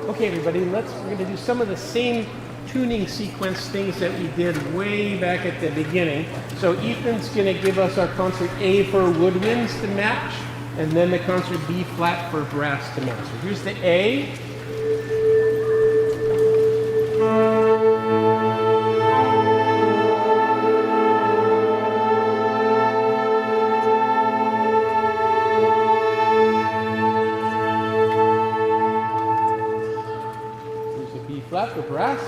Okay, everybody, we're going to do some of the same tuning sequence things that we did way back at the beginning. So Ethan's going to give us our concert A for woodwinds to match, and then the concert B flat for brass to match. So here's the A. Here's the B flat for brass.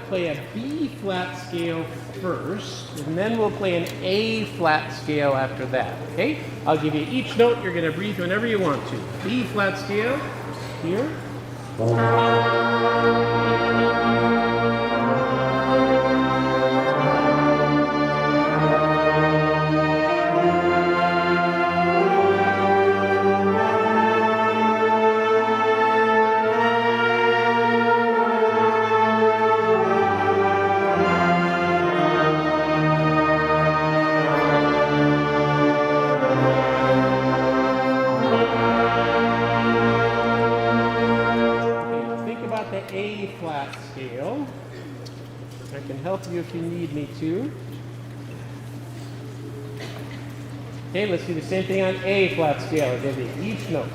Play a B flat scale first, and then we'll play an A flat scale after that, okay? I'll give you each note. You're going to breathe whenever you want to. B flat scale, here. If you need me to. Okay, let's do the same thing on A flat scale. I'll give you each note.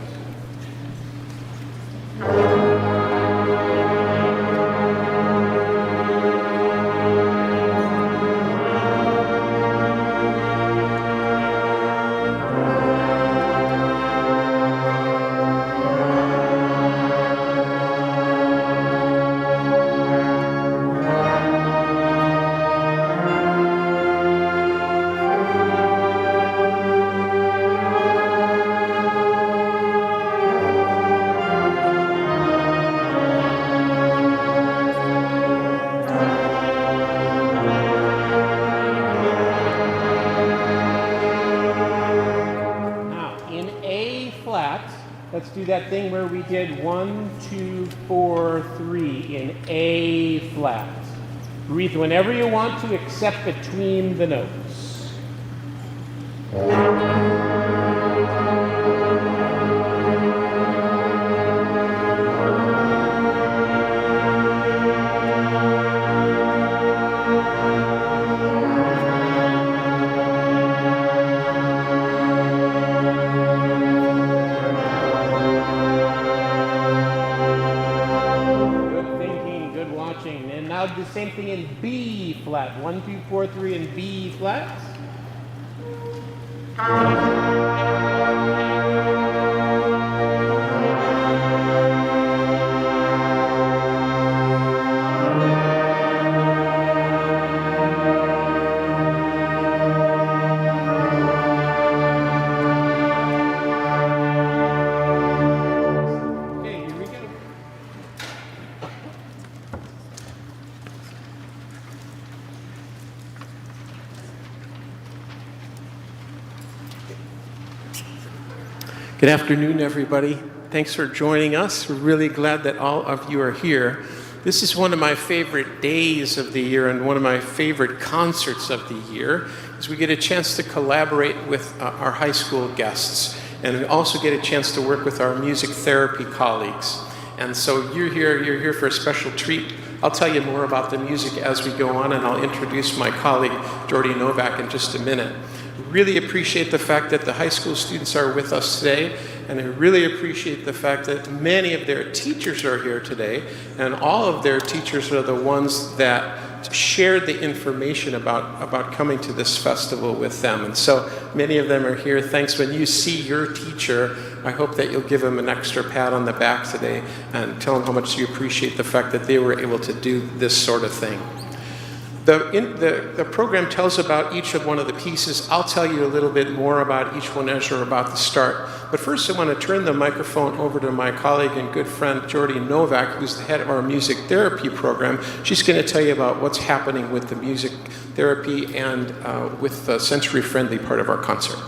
Let's do that thing where we did 1, 2, 4, 3 in A flat. Breathe whenever you want to, except between the notes. The same thing in B flat. 1, 2, 4, 3 in B flat. Good afternoon, everybody. Thanks for joining us. We're really glad that all of you are here. This is one of my favorite days of the year and one of my favorite concerts of the year, as we get a chance to collaborate with our high school guests, and we also get a chance to work with our music therapy colleagues. And so you're here for a special treat. I'll tell you more about the music as we go on, and I'll introduce my colleague, Jordy Novak, in just a minute. Really appreciate the fact that the high school students are with us today, and I really appreciate the fact that many of their teachers are here today, and all of their teachers are the ones that shared the information about coming to this festival with them. And so many of them are here. Thanks. When you see your teacher, I hope that you'll give them an extra pat on the back today and tell them how much you appreciate the fact that they were able to do this sort of thing. The program tells about each of one of the pieces. I'll tell you a little bit more about each one as we're about to start. But first, I want to turn the microphone over to my colleague and good friend, Jordy Novak, who's the head of our music therapy program. She's going to tell you about what's happening with the music therapy and with the sensory-friendly part of our concert.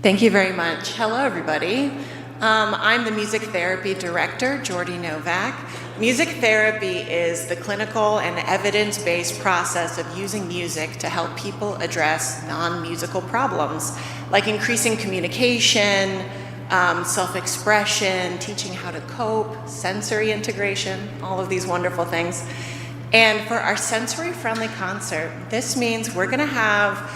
Thank you very much. Hello, everybody. I'm the music therapy director, Jordy Novak. Music therapy is the clinical and evidence-based process of using music to help people address non-musical problems, like increasing communication, self-expression, teaching how to cope, sensory integration, all of these wonderful things. And for our sensory-friendly concert, this means we're gonna have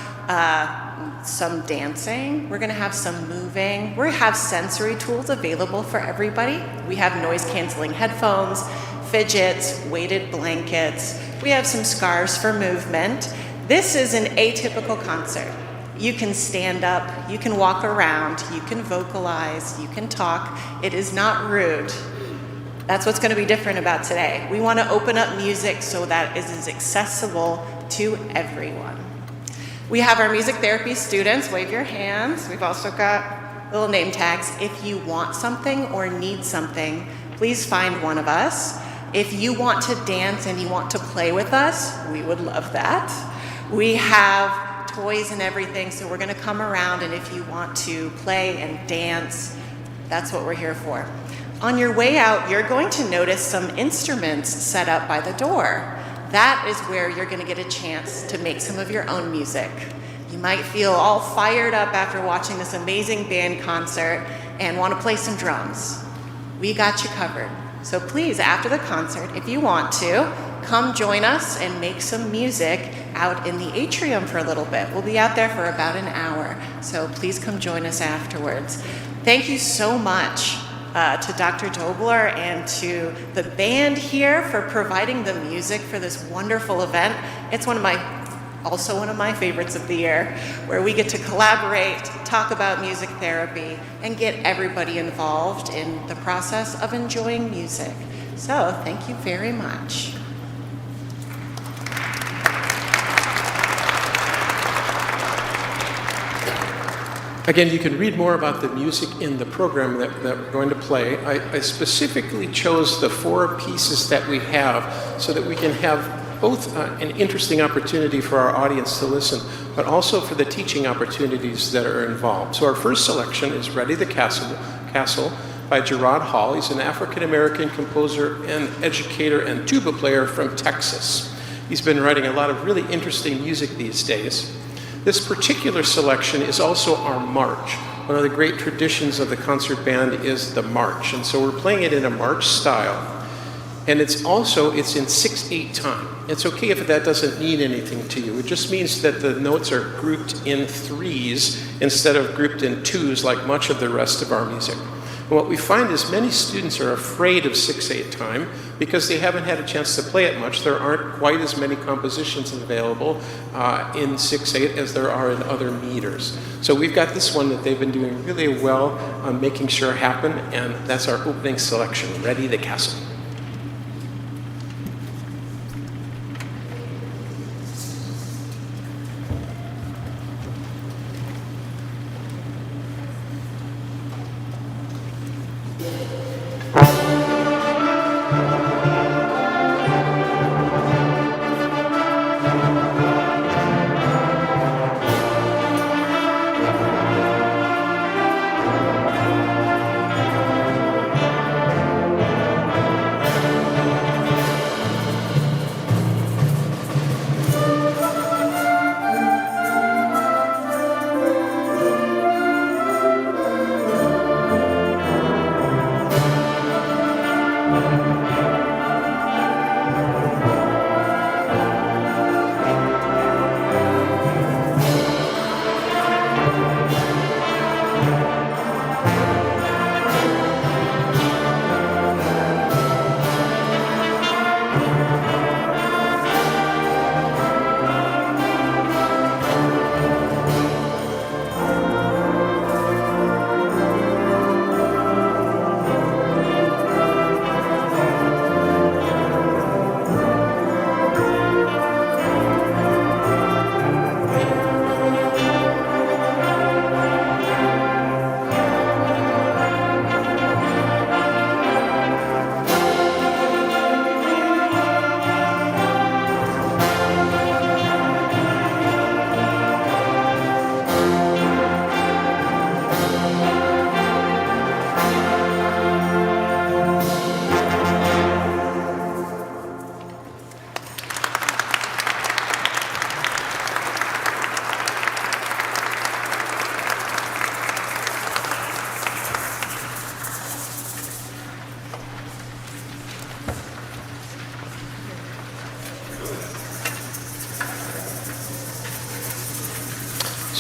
some dancing, we're gonna have some moving, we're gonna have sensory tools available for everybody. We have noise-canceling headphones, fidgets, weighted blankets, we have some scarves for movement. This is an atypical concert. You can stand up, you can walk around, you can vocalize, you can talk. It is not rude. That's what's gonna be different about today. We wanna open up music so that it is accessible to everyone. We have our music therapy students, wave your hands. We've also got little name tags. If you want something or need something, please find one of us. If you want to dance and you want to play with us, we would love that. We have toys and everything, so we're gonna come around, and if you want to play and dance, that's what we're here for. On your way out, you're going to notice some instruments set up by the door. That is where you're gonna get a chance to make some of your own music. You might feel all fired up after watching this amazing band concert and wanna play some drums. We got you covered. So please, after the concert, if you want to, come join us and make some music out in the atrium for a little bit. We'll be out there for about an hour, so please come join us afterwards. Thank you so much to Dr. Doebler and to the band here for providing the music for this wonderful event. It's also one of my favorites of the year, where we get to collaborate, talk about music therapy, and get everybody involved in the process of enjoying music. So thank you very much. Again, you can read more about the music in the program that we're going to play. I specifically chose the 4 pieces that we have so that we can have both an interesting opportunity for our audience to listen, but also for the teaching opportunities that are involved. So our first selection is Ready the Castle by JaRod Hall. He's an African-American composer and educator and tuba player from Texas. He's been writing a lot of really interesting music these days. This particular selection is also our march. One of the great traditions of the concert band is the march, and so we're playing it in a march style. And it's in 6/8 time. It's okay if that doesn't mean anything to you. It just means that the notes are grouped in 3s instead of grouped in 2s like much of the rest of our music. And what we find is many students are afraid of 6/8 time because they haven't had a chance to play it much. There aren't quite as many compositions available in 6/8 as there are in other meters. So we've got this one that they've been doing really well on making sure happen, and that's our opening selection, Ready the Castle.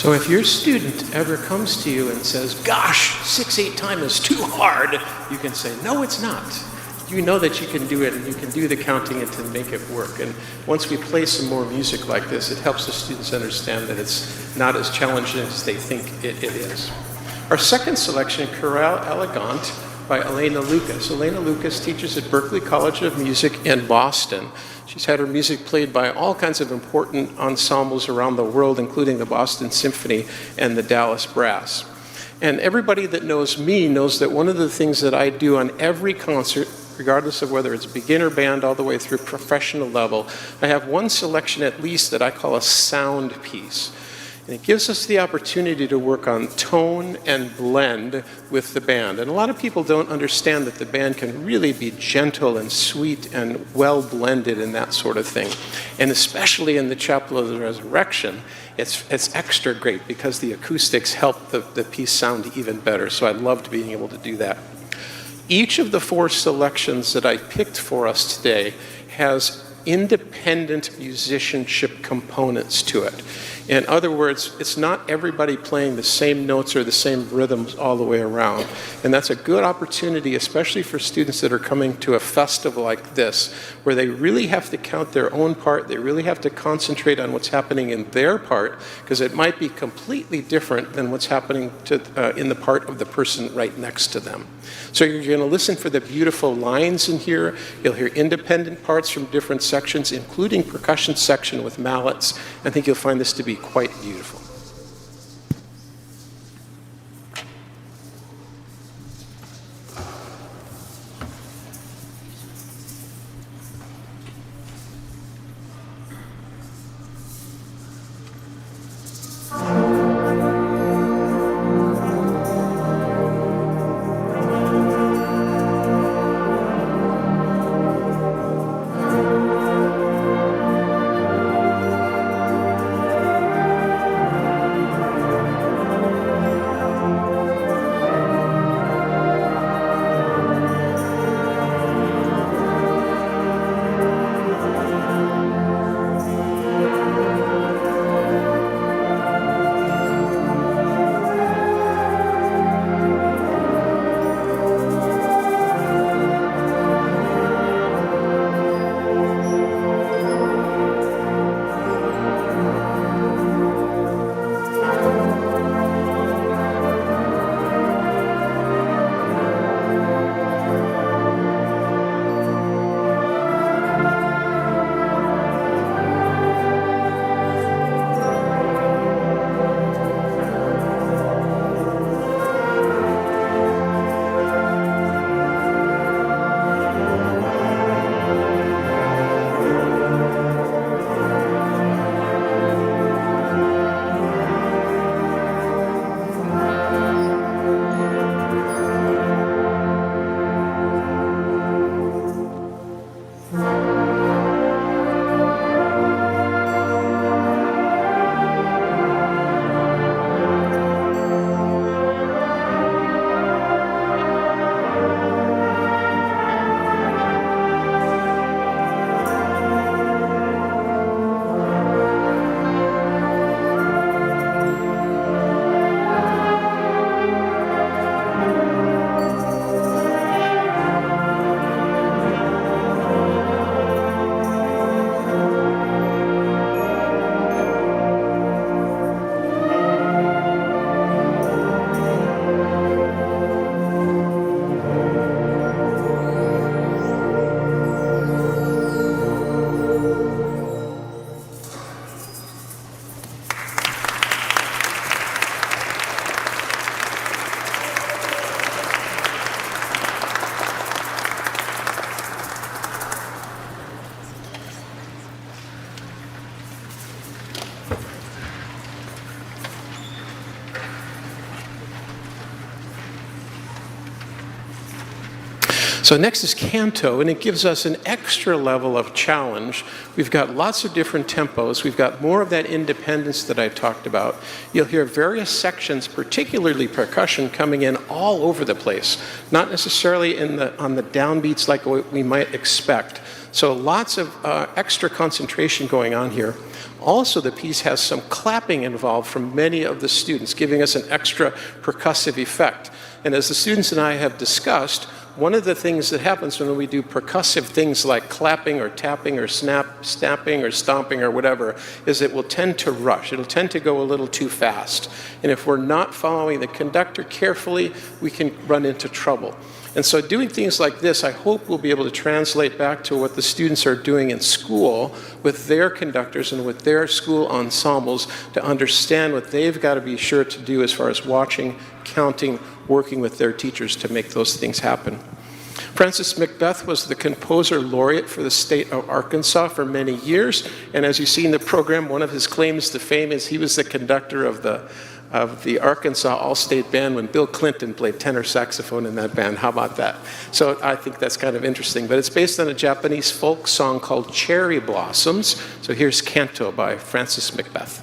So if your student ever comes to you and says, gosh, 6/8 time is too hard, you can say, no, it's not. You know that you can do it, and you can do the counting and to make it work. And once we play some more music like this, it helps the students understand that it's not as challenging as they think it is. Our second selection, Chorale Elegant by Elaina Lucas. Elaina Lucas teaches at Berklee College of Music in Boston. She's had her music played by all kinds of important ensembles around the world, including the Boston Symphony and the Dallas Brass. And everybody that knows me knows that one of the things that I do on every concert, regardless of whether it's beginner band all the way through professional level, I have one selection at least that I call a sound piece. And it gives us the opportunity to work on tone and blend with the band. And a lot of people don't understand that the band can really be gentle and sweet and well blended and that sort of thing. And especially in the Chapel of the Resurrection, it's extra great because the acoustics help the piece sound even better. So I loved being able to do that. Each of the 4 selections that I picked for us today has independent musicianship components to it. In other words, it's not everybody playing the same notes or the same rhythms all the way around. And that's a good opportunity, especially for students that are coming to a festival like this, where they really have to count their own part. They really have to concentrate on what's happening in their part, because it might be completely different than what's happening in the part of the person right next to them. So you're going to listen for the beautiful lines in here. You'll hear independent parts from different sections, including percussion section with mallets. I think you'll find this to be quite beautiful. So next is Canto, and it gives us an extra level of challenge. We've got lots of different tempos. We've got more of that independence that I talked about. You'll hear various sections, particularly percussion, coming in all over the place, not necessarily on the downbeats like we might expect. So lots of extra concentration going on here. Also, the piece has some clapping involved from many of the students, giving us an extra percussive effect. And as the students and I have discussed, one of the things that happens when we do percussive things like clapping or tapping or snapping or stomping or whatever is it will tend to rush. It'll tend to go a little too fast. And if we're not following the conductor carefully, we can run into trouble. And so doing things like this, I hope we'll be able to translate back to what the students are doing in school with their conductors and with their school ensembles to understand what they've got to be sure to do as far as watching, counting, working with their teachers to make those things happen. Francis McBeth was the composer laureate for the state of Arkansas for many years, and as you see in the program, one of his claims to fame is he was the conductor of the Arkansas All-State Band when Bill Clinton played tenor saxophone in that band. How about that? So I think that's kind of interesting, but it's based on a Japanese folk song called Cherry Blossoms. So here's Canto by Francis McBeth.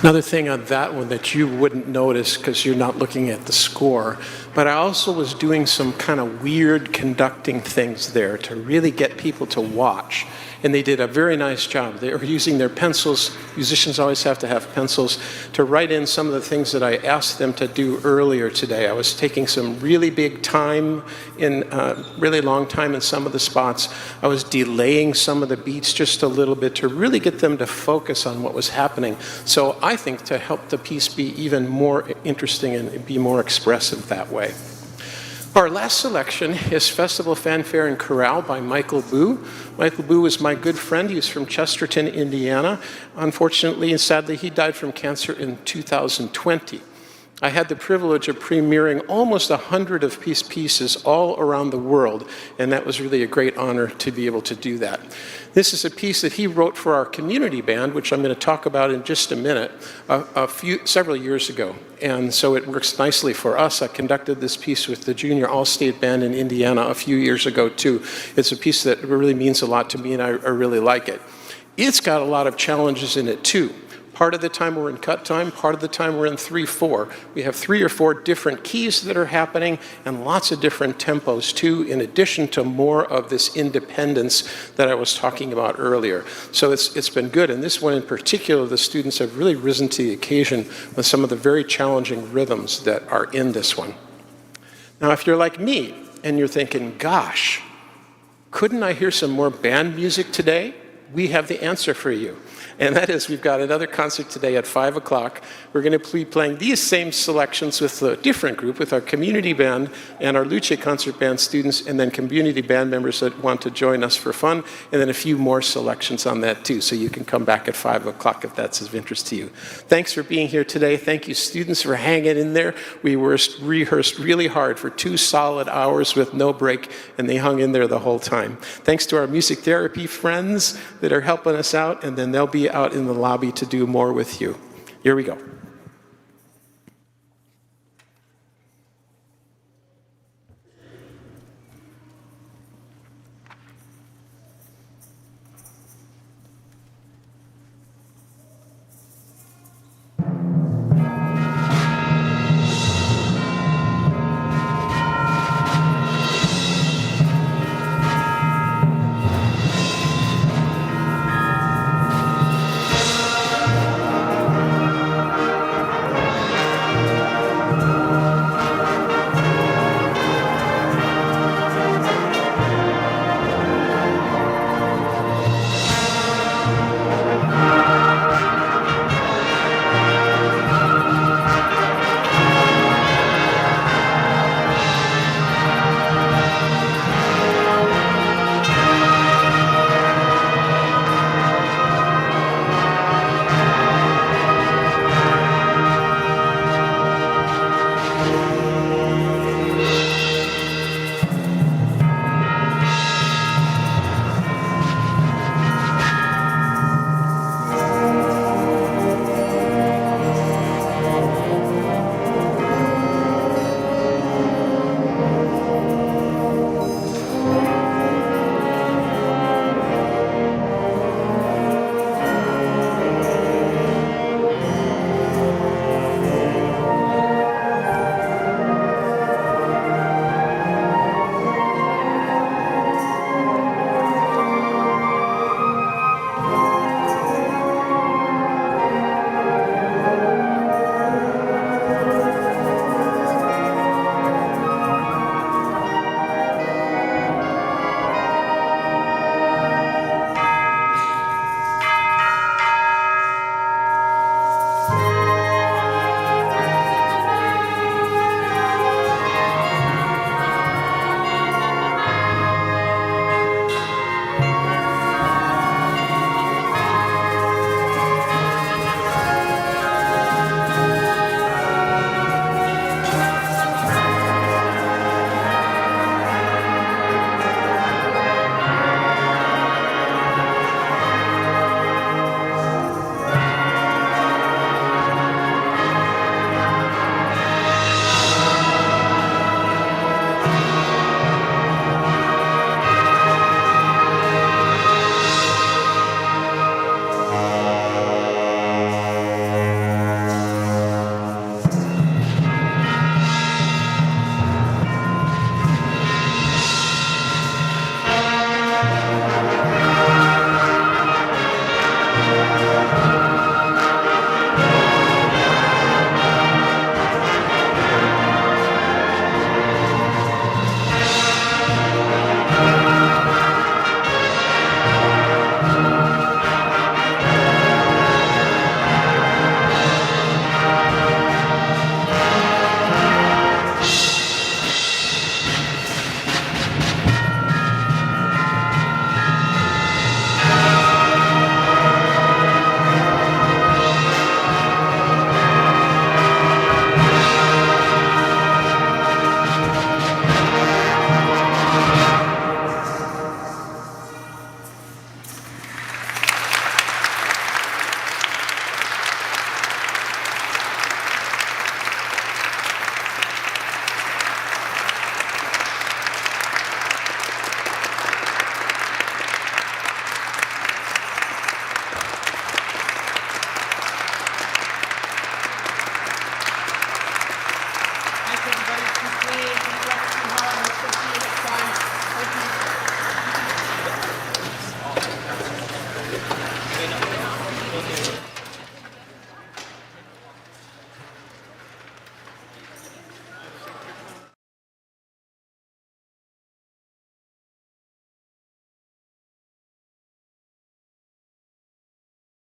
Another thing on that one that you wouldn't notice because you're not looking at the score, but I also was doing some kind of weird conducting things there to really get people to watch. And they did a very nice job. They were using their pencils. Musicians always have to have pencils to write in some of the things that I asked them to do earlier today. I was taking some really big time really long time in some of the spots. I was delaying some of the beats just a little bit to really get them to focus on what was happening. So I think to help the piece be even more interesting and be more expressive that way. Our last selection is Festival Fanfare and Chorale by Michael Boo. Michael Boo is my good friend. He's from Chesterton, Indiana. Unfortunately and sadly, he died from cancer in 2020. I had the privilege of premiering almost 100 of his pieces all around the world, and that was really a great honor to be able to do that. This is a piece that he wrote for our community band, which I'm going to talk about in just a minute, several years ago. And so it works nicely for us. I conducted this piece with the Junior All-State Band in Indiana a few years ago, too. It's a piece that really means a lot to me, and I really like it. It's got a lot of challenges in it, too. Part of the time we're in cut time, part of the time we're in 3/4. We have 3 or 4 different keys that are happening and lots of different tempos too, in addition to more of this independence that I was talking about earlier. So it's been good. And this one in particular, the students have really risen to the occasion with some of the very challenging rhythms that are in this one. Now, if you're like me and you're thinking, gosh, couldn't I hear some more band music today? We have the answer for you. And that is, we've got another concert today at 5 o'clock. We're going to be playing these same selections with a different group, with our community band and our Luce concert band students, and then community band members that want to join us for fun, and then a few more selections on that too. So you can come back at 5 o'clock if that's of interest to you. Thanks for being here today. Thank you, students, for hanging in there. We rehearsed really hard for 2 solid hours with no break, and they hung in there the whole time. Thanks to our music therapy friends that are helping us out, and then they'll be out in the lobby to do more with you. Here we go.